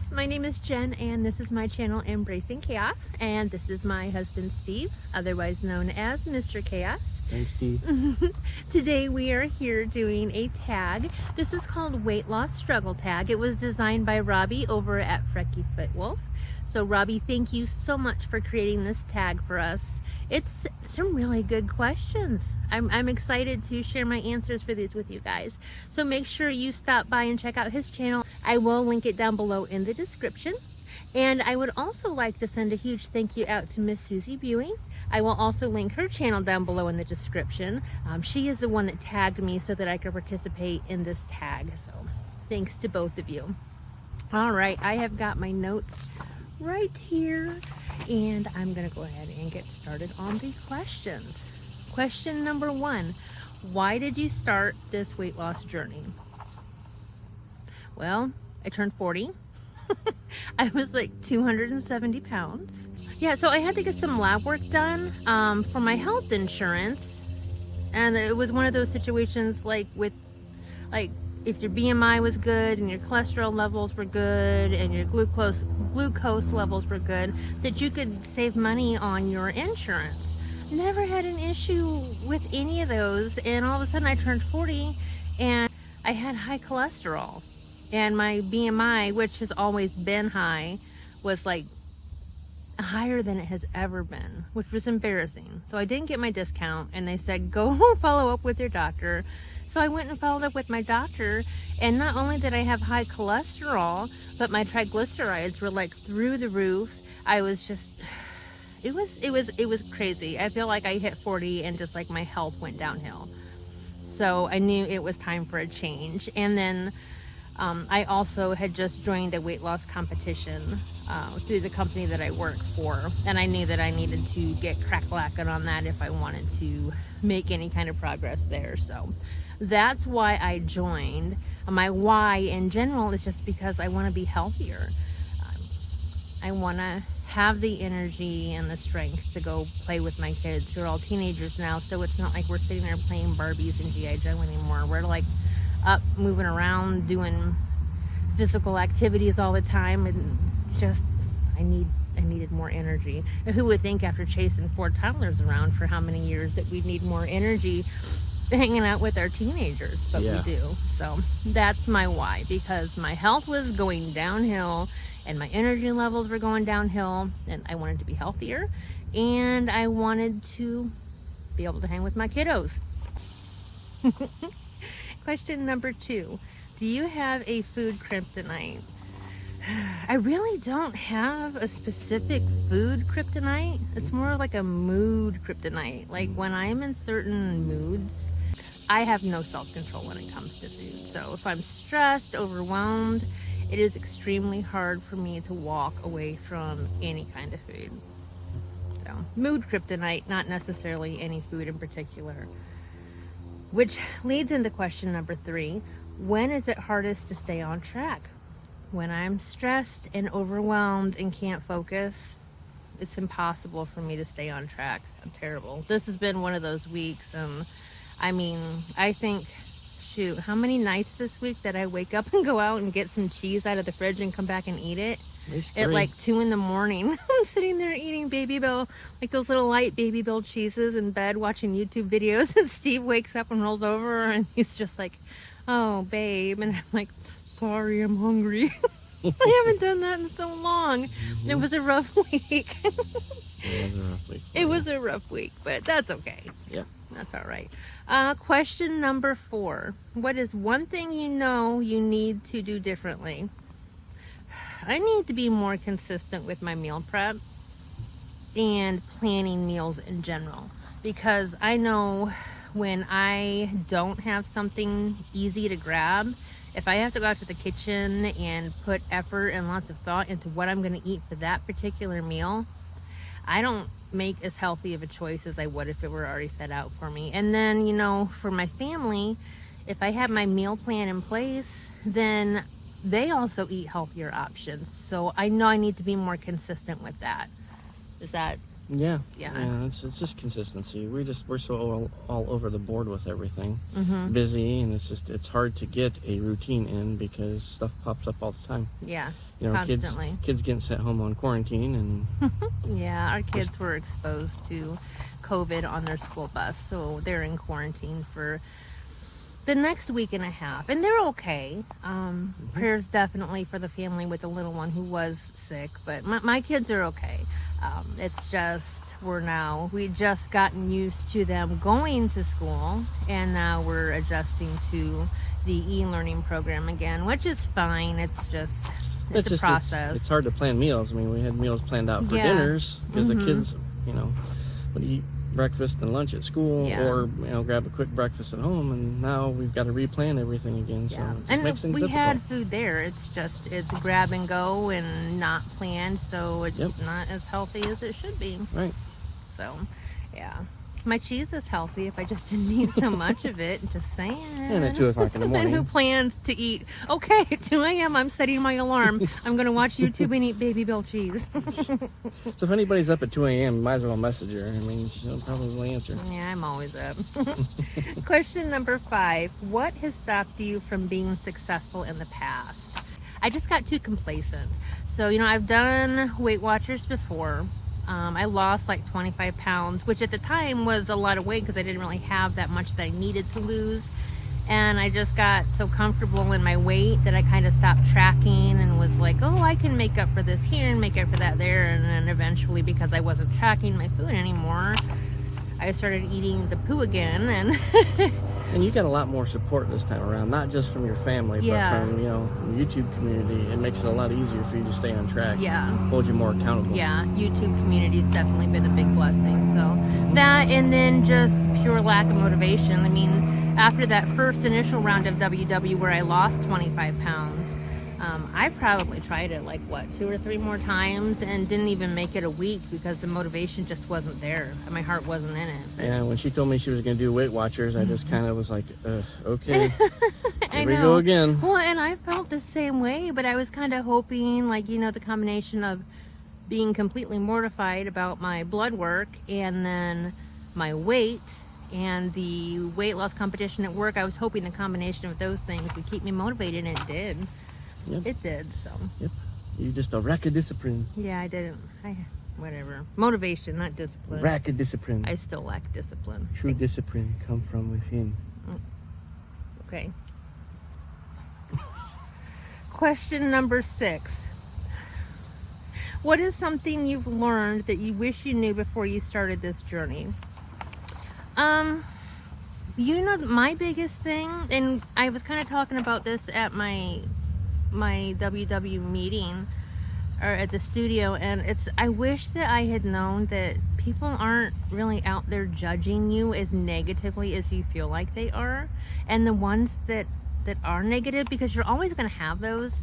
guys, my name is Jen and this is my channel Embracing Chaos, and this is my husband Steve, otherwise known as Mr. Chaos. Thanks, Steve. Today we are here doing a tag. This is called Weight Loss Struggle Tag. It was designed by Robbie over at FrekiFitWolf. So Robbie, thank you so much for creating this tag for us. It's some really good questions. I'm excited to share my answers for these with you guys. So make sure you stop by and check out his channel. I will link it down below in the description. And I would also like to send a huge thank you out to Miss Suzy Buie. I will also link her channel down below in the description. She is the one that tagged me so that I could participate in this tag. So thanks to both of you. All right, I have got my notes right here. And I'm going to go ahead and get started on the questions. Question number 1. Why did you start this weight loss journey? Well, I turned 40. I was like 270 pounds. Yeah, so I had to get some lab work done for my health insurance. And it was one of those situations like if your BMI was good and your cholesterol levels were good and your glucose levels were good, that you could save money on your insurance. Never had an issue with any of those, and all of a sudden I turned 40 and I had high cholesterol, and my BMI, which has always been high, was like higher than it has ever been, which was embarrassing. So I didn't get my discount, and they said go follow up with your doctor. So I went and followed up with my doctor, and not only did I have high cholesterol, but my triglycerides were like through the roof. I was just, it was crazy. I feel like I hit 40 and just like my health went downhill. So I knew it was time for a change. And then I also had just joined a weight loss competition through the company that I work for, and I knew that I needed to get crack-lacking on that if I wanted to make any kind of progress there. So that's why I joined. My why in general is just because I want to be healthier. I want to have the energy and the strength to go play with my kids. They're all teenagers now, so it's not like we're sitting there playing Barbies and G.I. Joe anymore. We're like up, moving around, doing physical activities all the time, and just I needed more energy. And who would think after chasing 4 toddlers around for how many years that we'd need more energy hanging out with our teenagers, but yeah, we do. So that's my why, because my health was going downhill and my energy levels were going downhill, and I wanted to be healthier, and I wanted to be able to hang with my kiddos. Question number 2. Do you have a food kryptonite? I really don't have a specific food kryptonite. It's more like a mood kryptonite. Like when I'm in certain moods, I have no self-control when it comes to food. So if I'm stressed, overwhelmed, it is extremely hard for me to walk away from any kind of food. So mood kryptonite, not necessarily any food in particular. Which leads into question number 3. When is it hardest to stay on track? When I'm stressed and overwhelmed and can't focus, it's impossible for me to stay on track. I'm terrible. This has been one of those weeks. I mean, I think, shoot, how many nights this week that I wake up and go out and get some cheese out of the fridge and come back and eat it? At like 2 in the morning. I'm sitting there eating Baby Bell, like those little light Baby Bell cheeses in bed, watching YouTube videos, and Steve wakes up and rolls over and he's just like, oh, babe. And I'm like, sorry, I'm hungry. I haven't done that in so long. Mm-hmm. It was a rough week. It was a rough week, but that's okay. Yeah. That's all right. Question number 4. What is one thing you know you need to do differently? I need to be more consistent with my meal prep and planning meals in general, because I know when I don't have something easy to grab, if I have to go out to the kitchen and put effort and lots of thought into what I'm going to eat for that particular meal, I don't make as healthy of a choice as I would if it were already set out for me. And then, you know, for my family, if I have my meal plan in place, then they also eat healthier options. So I know I need to be more consistent with that. Does that Yeah. Yeah. Yeah, it's just consistency. We're so all over the board with everything. Mm-hmm. Busy, and it's hard to get a routine in because stuff pops up all the time. Yeah. You know, Constantly. kids getting sent home on quarantine, and yeah, our kids were exposed to COVID on their school bus, so they're in quarantine for the next week and a half, and they're okay. Prayers definitely for the family with the little one who was sick, but my kids are okay. It's just we just gotten used to them going to school, and now we're adjusting to the e-learning program again, which is fine. It's just it's a process. It's hard to plan meals. I mean, we had meals planned out for dinners because the kids, would eat breakfast and lunch at school, or grab a quick breakfast at home, and now we've got to replan everything again. So it makes things difficult. Had food there. It's grab and go and not planned, so it's not as healthy as it should be. Right. So, yeah. My cheese is healthy if I just didn't eat so much of it. Just saying. And at 2 o'clock in the morning. And who plans to eat? Okay, at 2 a.m. I'm setting my alarm. I'm going to watch YouTube and eat Baby Bell cheese. So if anybody's up at 2 a.m., you might as well message her. I mean, she'll probably answer. Yeah, I'm always up. Question number 5. What has stopped you from being successful in the past? I just got too complacent. So, I've done Weight Watchers before. I lost like 25 pounds, which at the time was a lot of weight because I didn't really have that much that I needed to lose. And I just got so comfortable in my weight that I kind of stopped tracking and was like, oh, I can make up for this here and make up for that there. And then eventually, because I wasn't tracking my food anymore, I started eating the poo again. And and you got a lot more support this time around, not just from your family, but from, the YouTube community. It makes it a lot easier for you to stay on track. Yeah. Hold you more accountable. Yeah, YouTube community's definitely been a big blessing. So that, and then just pure lack of motivation. I mean, after that first initial round of WW where I lost 25 pounds, I probably tried it 2 or 3 more times and didn't even make it a week because the motivation just wasn't there. My heart wasn't in it. But. Yeah, when she told me she was going to do Weight Watchers, I just kind of was like, okay, here we go again. Well, and I felt the same way, but I was kind of hoping, the combination of being completely mortified about my blood work and then my weight and the weight loss competition at work, I was hoping the combination of those things would keep me motivated, and it did. Yep. It did, so. Yep. You're just a rack of discipline. Yeah, I didn't. Whatever. Motivation, not discipline. Rack of discipline. I still lack discipline. True discipline come from within. Okay. Question number 6. What is something you've learned that you wish you knew before you started this journey? My biggest thing, and I was kind of talking about this at my WW meeting or at the studio, and I wish that I had known that people aren't really out there judging you as negatively as you feel like they are, and the ones that are negative, because you're always going to have those,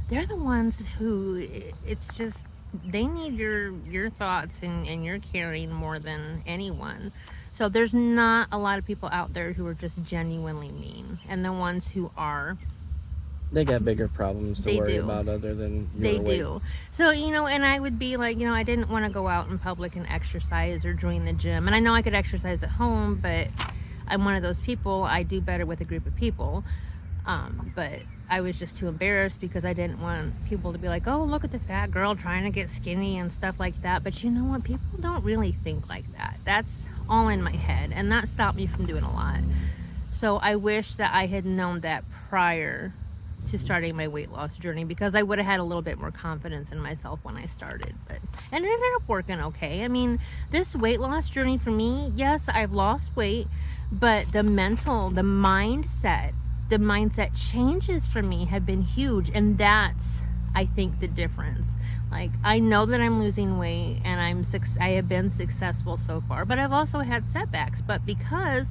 they're the ones who it's just they need your thoughts and your caring more than anyone. So there's not a lot of people out there who are just genuinely mean, and the ones who are, they got bigger problems to worry about other than your weight. They do. So, and I would be like, I didn't want to go out in public and exercise or join the gym. And I know I could exercise at home, but I'm one of those people, I do better with a group of people. But I was just too embarrassed because I didn't want people to be like, oh, look at the fat girl trying to get skinny and stuff like that. But you know what? People don't really think like that. That's all in my head. And that stopped me from doing a lot. So I wish that I had known that prior to starting my weight loss journey, because I would have had a little bit more confidence in myself when I started. And it ended up working okay. I mean, this weight loss journey for me, yes, I've lost weight, but the mindset changes for me have been huge, and that's, I think, the difference. I know that I'm losing weight and I have been successful so far, but I've also had setbacks. But because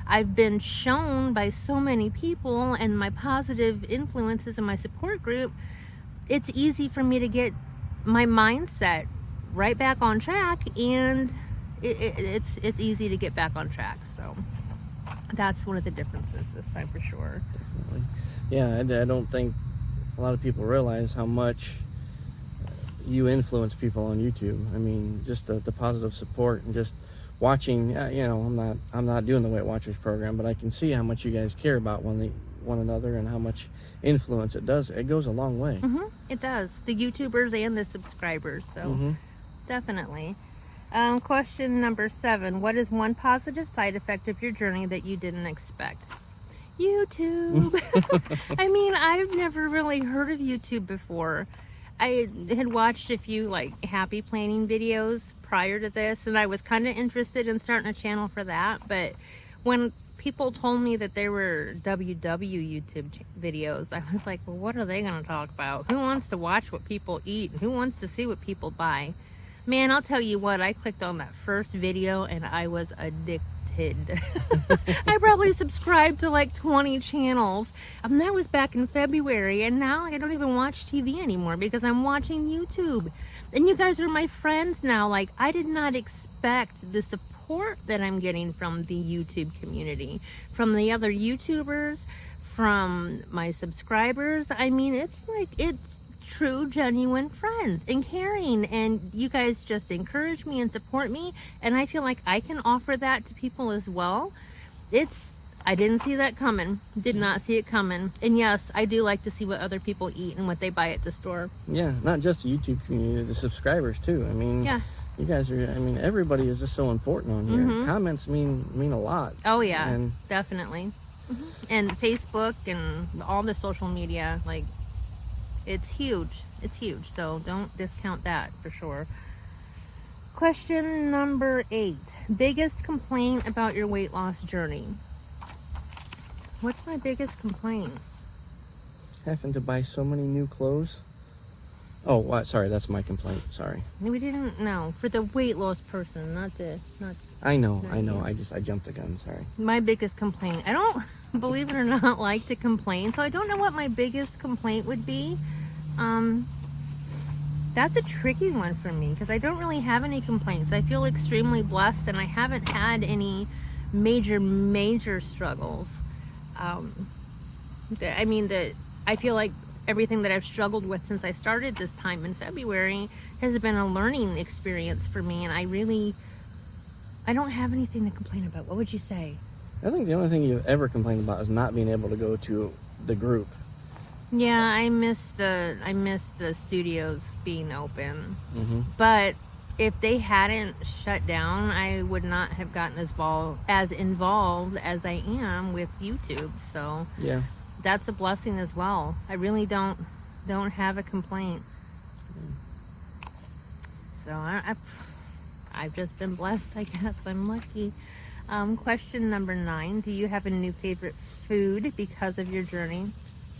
I've been shown by so many people and my positive influences in my support group, it's easy for me to get my mindset right back on track, and it's easy to get back on track. So that's one of the differences this time for sure. Definitely. Yeah, I don't think a lot of people realize how much you influence people on YouTube. I mean, just the positive support and just watching. You know, I'm not doing the Weight Watchers program, but I can see how much you guys care about one another and how much influence it does. It goes a long way. It does. The YouTubers and the subscribers. So definitely. Question number 7. What is one positive side effect of your journey that you didn't expect? YouTube. I mean, I've never really heard of YouTube before. I had watched a few like happy planning videos prior to this, and I was kind of interested in starting a channel for that. But when people told me that there were YouTube videos, I was like, well, what are they going to talk about? Who wants to watch what people eat? Who wants to see what people buy? Man, I'll tell you what, I clicked on that first video and I was addicted. I probably subscribed to like 20 channels, and that was back in February, and now I don't even watch TV anymore because I'm watching YouTube. And you guys are my friends now. Like, I did not expect the support that I'm getting from the YouTube community, from the other YouTubers, from my subscribers. I mean, it's true, genuine friends and caring, and you guys just encourage me and support me, and I feel like I can offer that to people as well. I didn't see that coming. Did not see it coming. And yes, I do like to see what other people eat and what they buy at the store. Yeah, not just the YouTube community, the subscribers too. I mean, yeah. You guys are, I mean, everybody is just so important on here. Comments mean a lot. Oh yeah, and definitely. And Facebook and all the social media, like, it's huge. It's huge. So don't discount that for sure. Question number 8. Biggest complaint about your weight loss journey? What's my biggest complaint? Having to buy so many new clothes. Oh, sorry, that's my complaint. Sorry. We didn't know. For the weight loss person, not. I know. I jumped the gun. Sorry. My biggest complaint. I don't, believe it or not, like to complain, so I don't know what my biggest complaint would be. That's a tricky one for me because I don't really have any complaints. I feel extremely blessed, and I haven't had any major struggles. I mean, I feel like everything that I've struggled with since I started this time in February has been a learning experience for me, and I don't have anything to complain about. What would you say? I think the only thing you've ever complained about is not being able to go to the group. Yeah, I miss the studios being open. But if they hadn't shut down, I would not have gotten as involved as I am with YouTube. So yeah, that's a blessing as well. I really don't have a complaint. So I've just been blessed, I guess. I'm lucky. Question number 9. Do you have a new favorite food because of your journey?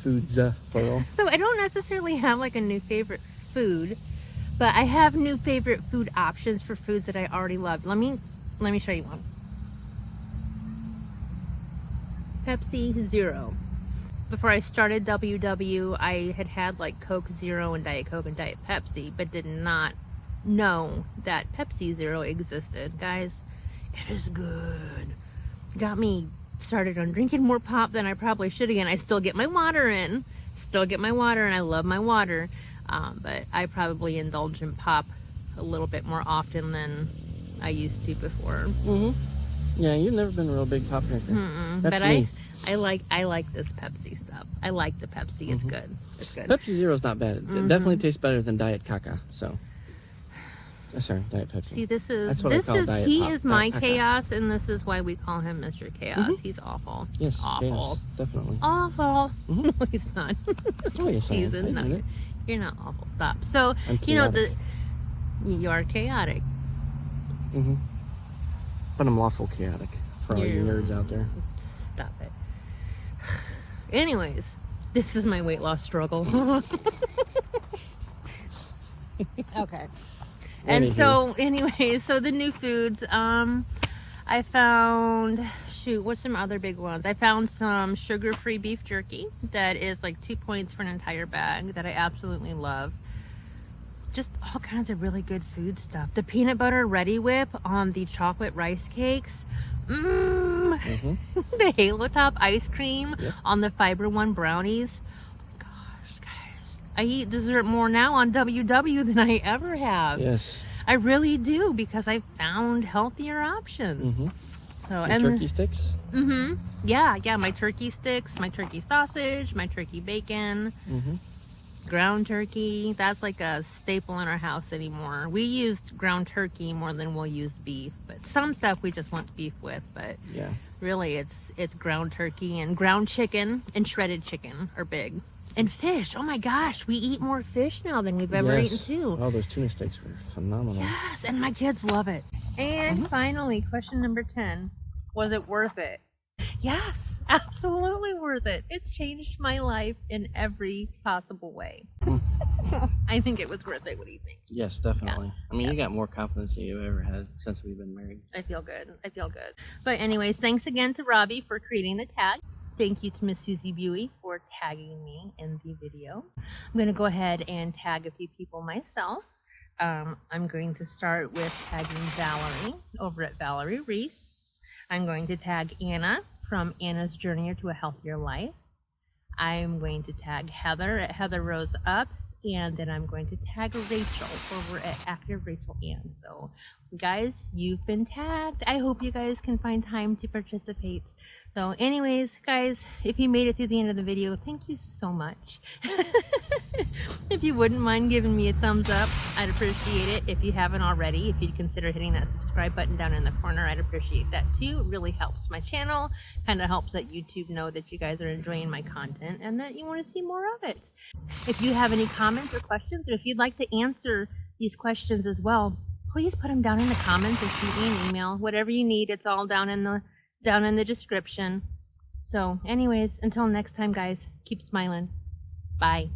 Foods, plural. So I don't necessarily have like a new favorite food, but I have new favorite food options for foods that I already loved. Let me show you one. Pepsi Zero. Before I started WW, I had like Coke Zero and Diet Coke and Diet Pepsi, but did not know that Pepsi Zero existed. Guys, it is good. Got me started on drinking more pop than I probably should again. I still get my water in. And I love my water. But I probably indulge in pop a little bit more often than I used to before. Yeah, you've never been a real big pop drinker. That's but me. I like this Pepsi stuff. I like the Pepsi. It's good. It's good. Pepsi Zero's not bad. It definitely tastes better than Diet Caca. So, sorry, Diet Pepsi. See, this is Diet he Pop, is my Diet chaos, Caca. And this is why we call him Mr. Chaos. He's awful. Yes, awful. Yes, definitely. Awful. No, he's not. Oh, yes, I am. No, you're not awful. Stop. So you are chaotic. But I'm lawful chaotic for all you nerds out there. Stop it. Anyways, this is my weight loss struggle. Okay. And so, anyways, so the new foods, I found, what's some other big ones? I found some sugar-free beef jerky that is like 2 points for an entire bag that I absolutely love. Just all kinds of really good food stuff. The peanut butter Ready Whip on the chocolate rice cakes. The Halo Top ice cream on the Fiber One brownies. Oh my gosh, guys. I eat dessert more now on WW than I ever have. Yes. I really do, because I found healthier options. So and turkey sticks. Yeah, my turkey sticks, my turkey sausage, my turkey bacon, ground turkey. That's like a staple in our house anymore. We used ground turkey more than we'll use beef, but some stuff we just want beef with. But Yeah. really, it's ground turkey, and ground chicken and shredded chicken are big. And fish. Oh my gosh, we eat more fish now than we've ever eaten too. Oh, those tuna steaks were phenomenal. Yes, and my kids love it. And finally, question number 10. Was it worth it? Yes, absolutely worth it. It's changed my life in every possible way. I think it was worth it. What do you think? Yes, definitely. I mean, you got more confidence than you've ever had since we've been married. I feel good. But anyways, thanks again to Robbie for creating the tag. Thank you to Miss Suzy Buie for tagging me in the video. I'm going to go ahead and tag a few people myself. I'm going to start with tagging Valerie over at Valerie Reese. I'm going to tag Anna from Anna's Journey to a Healthier Life. I'm going to tag Heather at Heather Rose Up. And then I'm going to tag Rachel over at Active Rachel Ann. So, guys, you've been tagged. I hope you guys can find time to participate. So anyways, guys, if you made it through the end of the video, thank you so much. If you wouldn't mind giving me a thumbs up, I'd appreciate it. If you haven't already, if you'd consider hitting that subscribe button down in the corner, I'd appreciate that too. It really helps my channel, kind of helps that YouTube know that you guys are enjoying my content and that you want to see more of it. If you have any comments or questions, or if you'd like to answer these questions as well, please put them down in the comments or shoot me an email. Whatever you need, it's all down in the description. So anyways, until next time, guys, keep smiling. Bye.